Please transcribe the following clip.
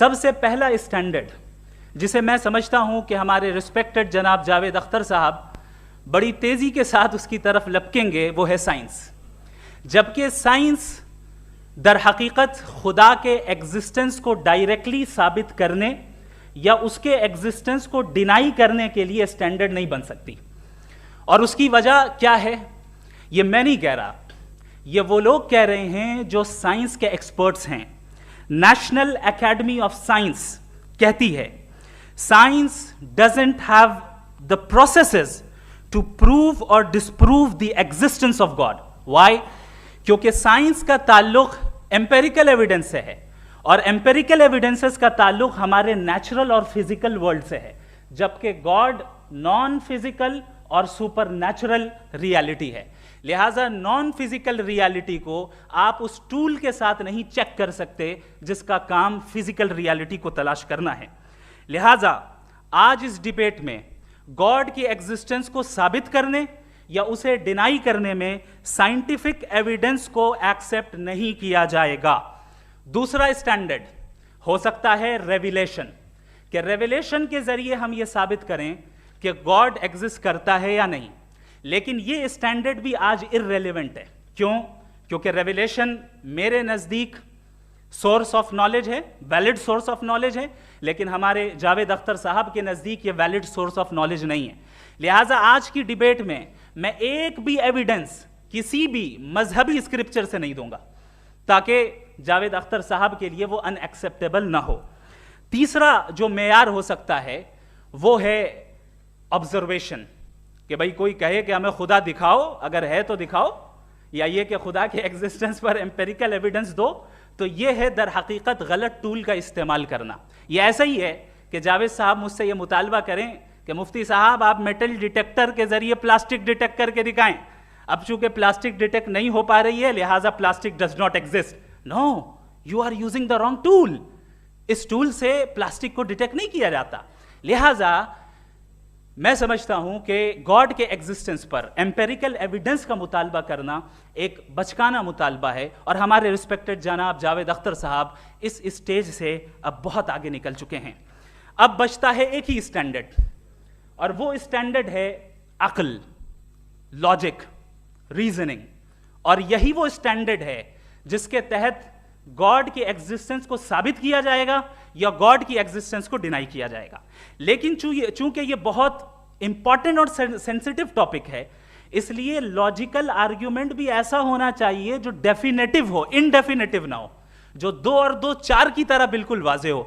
سب سے پہلا اسٹینڈرڈ جسے میں سمجھتا ہوں کہ ہمارے ریسپیکٹڈ جناب جاوید اختر صاحب بڑی تیزی کے ساتھ اس کی طرف لپکیں گے، وہ ہے سائنس. جبکہ سائنس در حقیقت خدا کے ایگزسٹنس کو ڈائریکٹلی ثابت کرنے یا اس کے ایگزسٹنس کو ڈینائی کرنے کے لیے اسٹینڈرڈ نہیں بن سکتی. اور اس کی وجہ کیا ہے؟ یہ میں نہیں کہہ رہا، یہ وہ لوگ کہہ رہے ہیں جو سائنس کے ایکسپرٹس ہیں. نیشنل اکیڈمی آف سائنس کہتی ہے science doesn't have the processes to prove اور disprove the existence of God. Why? کیونکہ سائنس کا تعلق ایمپیریکل ایویڈنس سے ہے، اور ایمپیریکل ایویڈنسز کا تعلق ہمارے نیچرل اور فزیکل ورلڈ سے ہے، جبکہ گاڈ نان فزیکل اور سپر نیچرل ریالٹی ہے. لہٰذا نان فزیکل ریالٹی کو آپ اس ٹول کے ساتھ نہیں چیک کر سکتے جس کا کام فزیکل ریالٹی کو تلاش کرنا ہے. لہٰذا آج اس ڈیبیٹ میں گاڈ کی ایگزسٹنس کو ثابت کرنے یا اسے ڈینائی کرنے میں سائنٹیفک ایویڈنس کو ایکسیپٹ نہیں کیا جائے گا. دوسرا اسٹینڈرڈ ہو سکتا ہے ریویلیشن، کہ ریویلیشن کے ذریعے ہم یہ ثابت کریں کہ گاڈ ایگزسٹ کرتا ہے یا نہیں. لیکن یہ اسٹینڈرڈ بھی آج ارریلیونٹ ہے. کیوں؟ کیونکہ ریویلیشن میرے نزدیک سورس آف نالج ہے، ویلڈ سورس آف نالج ہے، لیکن ہمارے جاوید اختر صاحب کے نزدیک یہ ویلڈ سورس آف نالج نہیں ہے. لہٰذا آج کی ڈیبیٹ میں ایک بھی ایویڈنس کسی بھی مذہبی اسکرپچر سے نہیں دوں گا تاکہ جاوید اختر صاحب کے لیے وہ ان ایکسیپٹیبل نہ ہو. تیسرا جو معیار ہو سکتا ہے وہ ہے آبزرویشن، کہ بھائی کوئی کہے کہ ہمیں خدا دکھاؤ، اگر ہے تو دکھاؤ، یا یہ کہ خدا کے ایگزسٹنس پر ایمپیریکل ایویڈنس دو. تو یہ ہے در حقیقت غلط ٹول کا استعمال کرنا. یہ ایسا ہی ہے کہ جاوید صاحب مجھ سے یہ مطالبہ کریں کہ مفتی صاحب آپ میٹل ڈیٹیکٹر کے ذریعے پلاسٹک ڈیٹیکٹ کر کے دکھائیں. اب چونکہ پلاسٹک ڈیٹیکٹ نہیں ہو پا رہی ہے لہٰذا plastic does not exist. No, you are using the wrong tool. اس ٹول سے پلاسٹک کو ڈیٹیکٹ نہیں کیا جاتا. لہٰذا میں سمجھتا ہوں کہ گاڈ کے ایگزسٹنس پر ایمپیریکل ایویڈنس کا مطالبہ کرنا ایک بچکانہ مطالبہ ہے، اور ہمارے ریسپیکٹڈ جناب جاوید اختر صاحب اس اسٹیج سے اب بہت آگے نکل چکے ہیں. اب بچتا ہے ایک ہی اسٹینڈرڈ، اور وہ اسٹینڈرڈ ہے عقل، لاجک، ریزننگ. اور یہی وہ اسٹینڈرڈ ہے جس کے تحت گاڈ کی ایگزسٹنس کو ثابت کیا جائے گا یا گاڈ کی ایگزسٹنس کو ڈینائی کیا جائے گا. لیکن چونکہ یہ بہت امپورٹنٹ اور سینسٹیو ٹاپک ہے، اس لیے لاجیکل آرگیومنٹ بھی ایسا ہونا چاہیے جو ڈیفینیٹو ہو، انڈیفینیٹو نہ ہو، جو 2 اور 2 4 کی طرح بالکل واضح ہو.